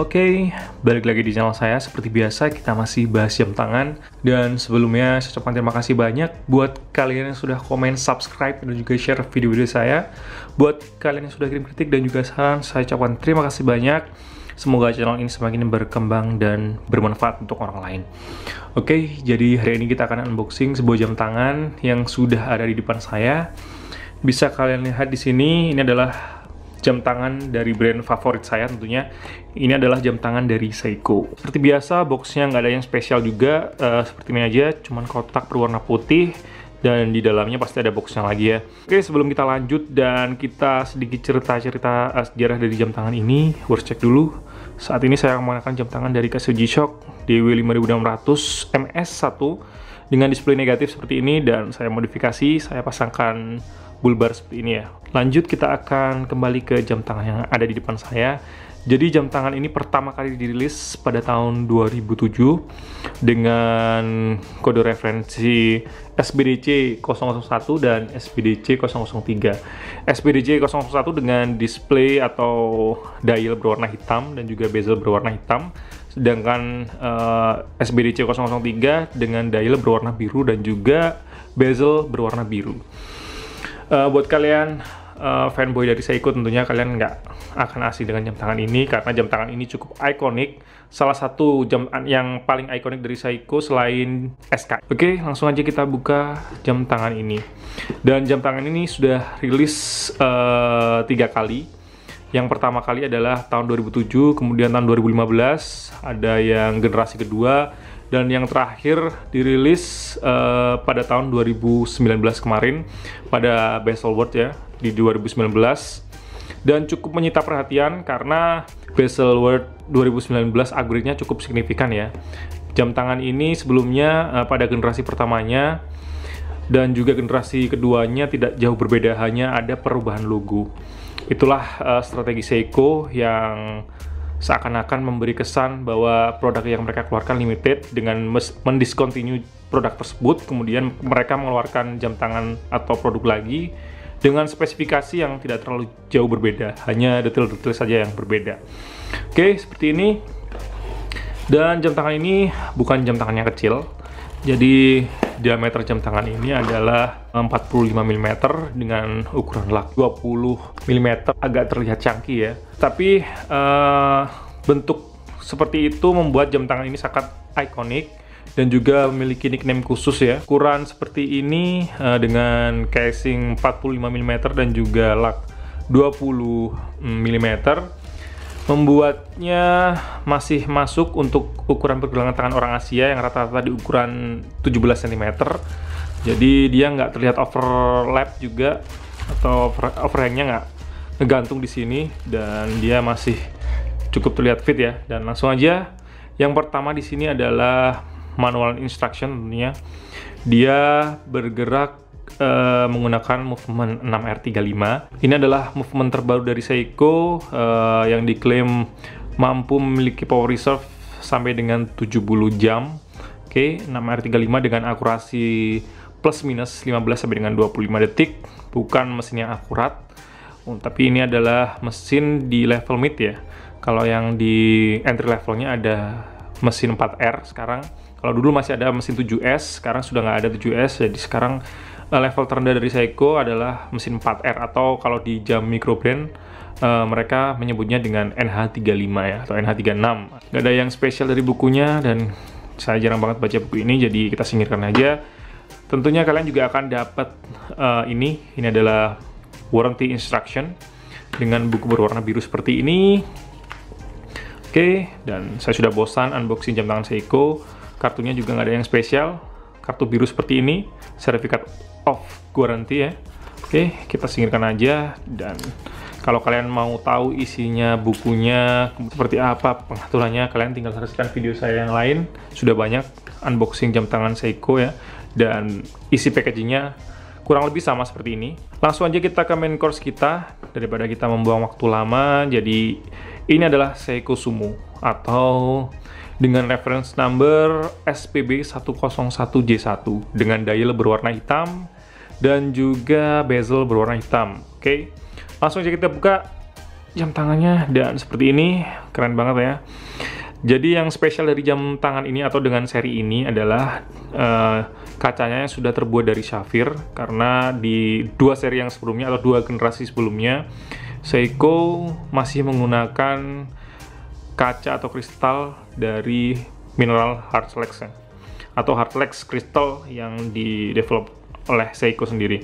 Oke, balik lagi di channel saya. Seperti biasa, kita masih bahas jam tangan. Dan sebelumnya, saya ucapkan terima kasih banyak buat kalian yang sudah komen, subscribe, dan juga share video-video saya. Buat kalian yang sudah kirim kritik dan juga saran, saya ucapkan terima kasih banyak. Semoga channel ini semakin berkembang dan bermanfaat untuk orang lain. Oke, jadi hari ini kita akan unboxing sebuah jam tangan yang sudah ada di depan saya. Bisa kalian lihat di sini, ini adalah jam tangan dari brand favorit saya tentunya. Ini adalah jam tangan dari Seiko. Seperti biasa, boxnya nggak ada yang spesial juga, seperti ini aja, cuman kotak berwarna putih, dan di dalamnya pasti ada boxnya lagi ya. Oke, sebelum kita lanjut dan kita sedikit cerita-cerita sejarah dari jam tangan ini, harus cek dulu. Saat ini saya menggunakan jam tangan dari Casio G-Shock DW5600 MS1 dengan display negatif seperti ini, dan saya modifikasi, saya pasangkan bulbar seperti ini ya. Lanjut, kita akan kembali ke jam tangan yang ada di depan saya. Jadi jam tangan ini pertama kali dirilis pada tahun 2007 dengan kode referensi SBDC 001 dan SBDC 003. SBDC 001 dengan display atau dial berwarna hitam dan juga bezel berwarna hitam, sedangkan SBDC 003 dengan dial berwarna biru dan juga bezel berwarna biru. Buat kalian fanboy dari Seiko, tentunya kalian nggak akan asing dengan jam tangan ini karena jam tangan ini cukup ikonik. Salah satu jam yang paling ikonik dari Seiko selain SK. Oke, langsung aja kita buka jam tangan ini. Dan jam tangan ini sudah rilis 3 kali. Yang pertama kali adalah tahun 2007, kemudian tahun 2015, ada yang generasi kedua, dan yang terakhir dirilis pada tahun 2019 kemarin pada Baselworld ya, di 2019, dan cukup menyita perhatian karena Baselworld 2019 upgrade-nya cukup signifikan ya. Jam tangan ini sebelumnya pada generasi pertamanya dan juga generasi keduanya tidak jauh berbeda, hanya ada perubahan logo. Itulah strategi Seiko yang seakan-akan memberi kesan bahwa produk yang mereka keluarkan limited dengan mendiscontinue produk tersebut, kemudian mereka mengeluarkan jam tangan atau produk lagi dengan spesifikasi yang tidak terlalu jauh berbeda, hanya detail-detail saja yang berbeda. Oke, seperti ini. Dan jam tangan ini bukan jam tangan yang kecil, jadi diameter jam tangan ini adalah 45 mm dengan ukuran lak 20 mm, agak terlihat chunky ya. Tapi bentuk seperti itu membuat jam tangan ini sangat ikonik dan juga memiliki nickname khusus ya. Ukuran seperti ini dengan casing 45 mm dan juga lak 20 mm membuatnya masih masuk untuk ukuran pergelangan tangan orang Asia yang rata-rata di ukuran 17 cm. Jadi dia nggak terlihat overlap juga, atau overhangnya nggak ngegantung di sini, dan dia masih cukup terlihat fit ya. Dan langsung aja, yang pertama di sini adalah manual instruction tentunya. Dia bergerak menggunakan movement 6R35. Ini adalah movement terbaru dari Seiko yang diklaim mampu memiliki power reserve sampai dengan 70 jam. Oke, 6R35 dengan akurasi plus minus 15 sampai dengan 25 detik. Bukan mesin yang akurat, tapi ini adalah mesin di level mid ya. Kalau yang di entry levelnya ada mesin 4R sekarang. Kalau dulu masih ada mesin 7S, sekarang sudah nggak ada 7S, jadi sekarang level terendah dari Seiko adalah mesin 4R, atau kalau di jam micro brand mereka menyebutnya dengan NH35 ya, atau NH36. Nggak ada yang spesial dari bukunya, dan saya jarang banget baca buku ini, jadi kita singkirkan aja. Tentunya kalian juga akan dapat ini adalah warranty instruction dengan buku berwarna biru seperti ini. Oke, dan saya sudah bosan unboxing jam tangan Seiko. Kartunya juga nggak ada yang spesial, kartu biru seperti ini, sertifikat of guarantee ya. Oke, kita singkirkan aja. Dan kalau kalian mau tahu isinya bukunya seperti apa, pengaturannya, kalian tinggal saksikan video saya yang lain. Sudah banyak unboxing jam tangan Seiko ya, dan isi packagingnya kurang lebih sama seperti ini. Langsung aja kita ke main course kita, daripada kita membuang waktu lama. Jadi ini adalah Seiko Sumo, atau dengan reference number SPB101J1 dengan dial berwarna hitam dan juga bezel berwarna hitam. Oke, langsung aja kita buka. jam tangannya, dan seperti ini, keren banget ya. Jadi yang spesial dari jam tangan ini atau dengan seri ini adalah kacanya yang sudah terbuat dari safir, karena di dua seri yang sebelumnya atau dua generasi sebelumnya Seiko masih menggunakan kaca atau kristal dari mineral Hardlex atau Hardlex kristal yang di-develop oleh Seiko sendiri.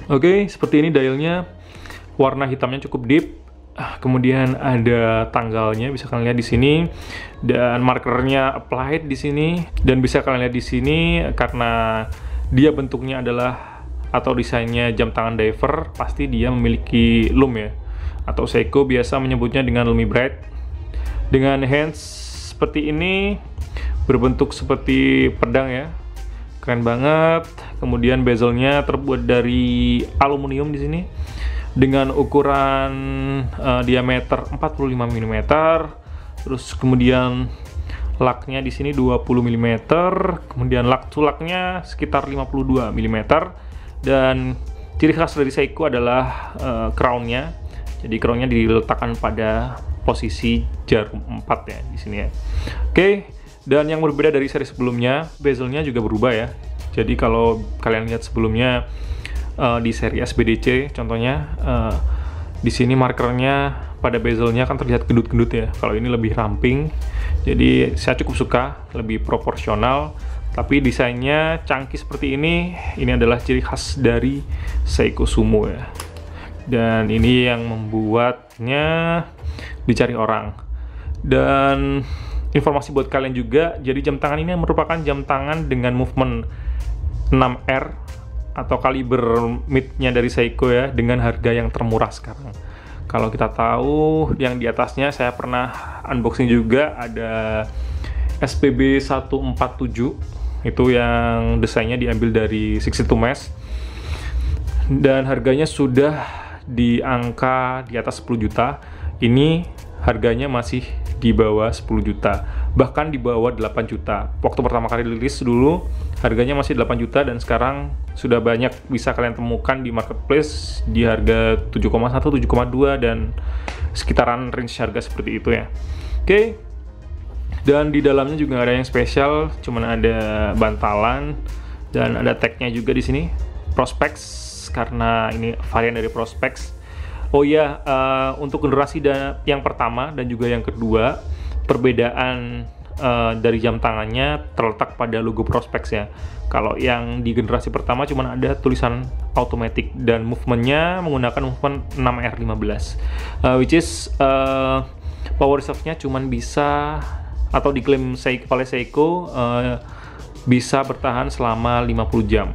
Oke, seperti ini dialnya, warna hitamnya cukup deep. Kemudian ada tanggalnya, bisa kalian lihat di sini, dan markernya applied di sini, dan bisa kalian lihat di sini karena dia bentuknya adalah atau desainnya jam tangan diver, pasti dia memiliki lume ya, atau Seiko biasa menyebutnya dengan Lumi Bright. Dengan hands seperti ini, berbentuk seperti pedang ya, keren banget. Kemudian bezelnya terbuat dari aluminium di sini, dengan ukuran diameter 45 mm. Terus kemudian laknya di sini 20 mm, kemudian lak tulaknya sekitar 52 mm. Dan ciri khas dari Seiko adalah crownnya. Jadi crownnya diletakkan pada posisi jarum 4 ya di sini ya. Oke, dan yang berbeda dari seri sebelumnya, bezelnya juga berubah ya. Jadi kalau kalian lihat sebelumnya di seri SBDC contohnya, di sini markernya pada bezelnya kan terlihat gendut-gendut ya. Kalau ini lebih ramping, jadi saya cukup suka, lebih proporsional. Tapi desainnya cangkih seperti ini adalah ciri khas dari Seiko Sumo ya. Dan ini yang membuatnya dicari orang. Dan informasi buat kalian juga, jadi jam tangan ini merupakan jam tangan dengan movement 6R atau kaliber mid-nya dari Seiko ya, dengan harga yang termurah sekarang. Kalau kita tahu yang di atasnya, saya pernah unboxing juga, ada SPB 147, itu yang desainnya diambil dari 62 Mesh, dan harganya sudah di angka di atas 10 juta. Ini harganya masih di bawah 10 juta, bahkan di bawah 8 juta. Waktu pertama kali rilis dulu harganya masih 8 juta, dan sekarang sudah banyak bisa kalian temukan di marketplace di harga 7,1, 7,2 dan sekitaran range harga seperti itu ya. Oke. Dan di dalamnya juga nggak ada yang spesial, cuman ada bantalan dan ada tagnya juga di sini, Prospex, karena ini varian dari Prospex. Oh iya, untuk generasi yang pertama dan juga yang kedua, perbedaan dari jam tangannya terletak pada logo Prospex ya. Kalau yang di generasi pertama cuma ada tulisan automatic, dan movementnya menggunakan movement 6R15, which is power reserve-nya cuma bisa, atau diklaim oleh Seiko, bisa bertahan selama 50 jam.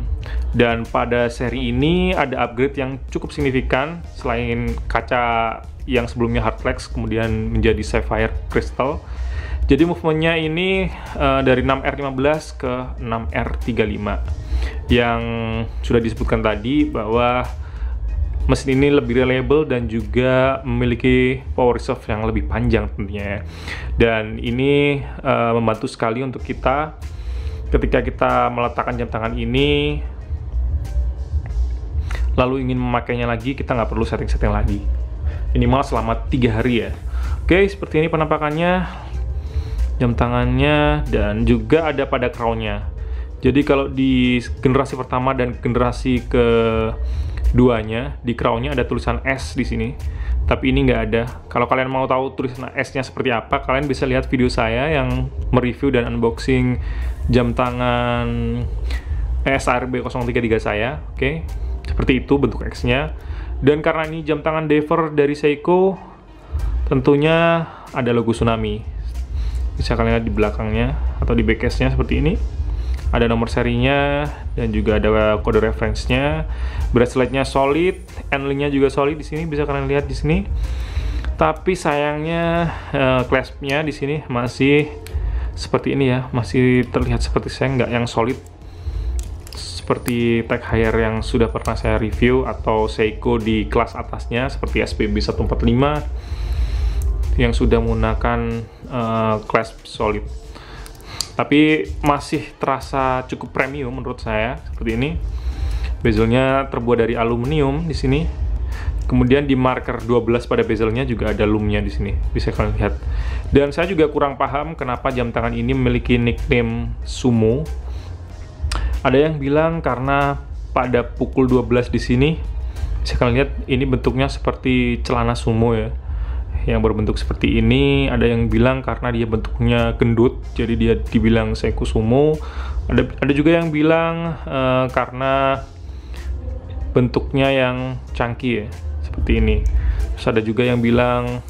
Dan pada seri ini ada upgrade yang cukup signifikan. Selain kaca yang sebelumnya Hardlex kemudian menjadi Sapphire Crystal, jadi movementnya ini dari 6R15 ke 6R35, yang sudah disebutkan tadi bahwa mesin ini lebih reliable dan juga memiliki power reserve yang lebih panjang tentunya ya. Dan ini membantu sekali untuk kita ketika kita meletakkan jam tangan ini lalu ingin memakainya lagi, kita nggak perlu setting-setting lagi, minimal selama 3 hari ya. Oke, seperti ini penampakannya jam tangannya, dan juga ada pada crownnya. Jadi kalau di generasi pertama dan generasi keduanya, di crownnya ada tulisan S di sini, tapi ini nggak ada. Kalau kalian mau tahu tulisan S-nya seperti apa, kalian bisa lihat video saya yang mereview dan unboxing jam tangan ESRB 033 saya. Oke, seperti itu bentuk X-nya. Dan karena ini jam tangan diver dari Seiko, tentunya ada logo Tsunami. Bisa kalian lihat di belakangnya atau di backcase-nya seperti ini. Ada nomor serinya dan juga ada kode reference-nya. Bracelet-nya solid, handling-nya juga solid di sini, bisa kalian lihat di sini. Tapi sayangnya clasp-nya di sini masih seperti ini ya, masih terlihat seperti nggak yang solid seperti tag higher yang sudah pernah saya review, atau Seiko di kelas atasnya seperti SPB 145 yang sudah menggunakan clasp solid. Tapi masih terasa cukup premium menurut saya seperti ini. Bezelnya terbuat dari aluminium di sini. Kemudian di marker 12 pada bezelnya juga ada lumnya di sini, bisa kalian lihat. Dan saya juga kurang paham kenapa jam tangan ini memiliki nickname Sumo. Ada yang bilang karena pada pukul 12 di sini, bisa kalian lihat ini bentuknya seperti celana sumo ya, yang berbentuk seperti ini. Ada yang bilang karena dia bentuknya gendut, jadi dia dibilang Seiko Sumo. Ada juga yang bilang karena bentuknya yang chunky ya, seperti ini. Terus ada juga yang bilang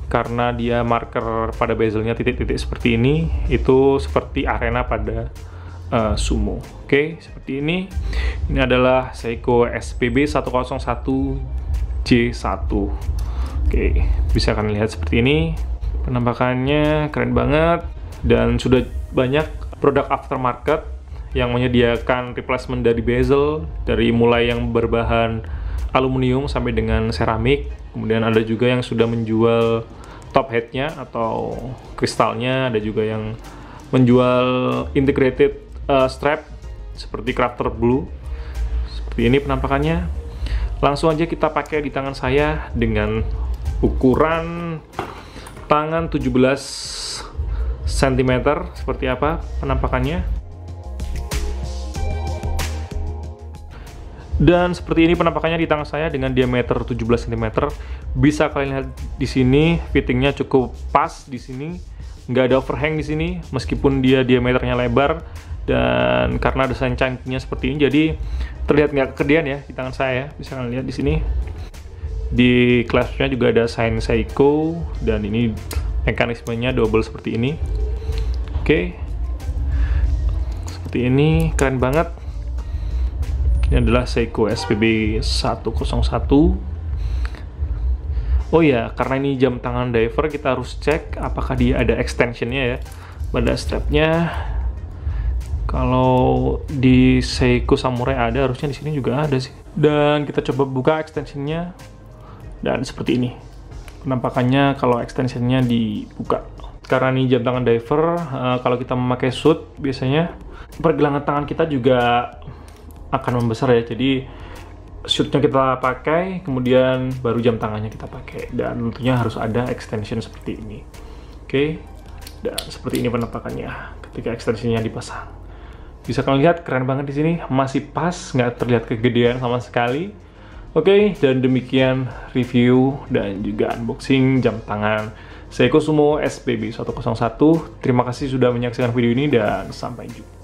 karena dia marker pada bezelnya titik-titik seperti ini, itu seperti arena pada sumo. Oke, seperti ini. Ini adalah Seiko SPB 101 J1. Oke, bisa kalian lihat seperti ini. Penampakannya keren banget, dan sudah banyak produk aftermarket yang menyediakan replacement dari bezel, dari mulai yang berbahan aluminium sampai dengan seramik. Kemudian ada juga yang sudah menjual top headnya atau kristalnya. Ada juga yang menjual integrated strap seperti Crafter Blue. Seperti ini penampakannya. Langsung aja kita pakai di tangan saya dengan ukuran tangan 17 cm. Seperti apa penampakannya. Dan seperti ini penampakannya di tangan saya dengan diameter 17 cm. Bisa kalian lihat di sini fittingnya cukup pas di sini, nggak ada overhang di sini meskipun dia diameternya lebar. Dan karena desain cangkingnya seperti ini, jadi terlihat nggak kegedean ya di tangan saya. Bisa kalian lihat di sini. Di claspnya juga ada sign Seiko, dan ini mekanismenya double seperti ini. Oke, seperti ini, keren banget. Ini adalah Seiko SPB 101. Oh ya, karena ini jam tangan diver, kita harus cek apakah dia ada extensionnya ya pada strapnya. Kalau di Seiko Samurai ada, harusnya di sini juga ada sih. Dan kita coba buka extensionnya, dan seperti ini penampakannya kalau extensionnya dibuka. Karena ini jam tangan diver, kalau kita memakai suit, biasanya pergelangan tangan kita juga akan membesar ya. Jadi shootnya kita pakai, kemudian baru jam tangannya kita pakai, dan tentunya harus ada extension seperti ini. Oke, dan seperti ini penampakannya ketika extensionnya dipasang. Bisa kalian lihat keren banget di sini, masih pas, nggak terlihat kegedean sama sekali. Oke, dan demikian review dan juga unboxing jam tangan Seiko Sumo SPB 101. Terima kasih sudah menyaksikan video ini, dan sampai jumpa.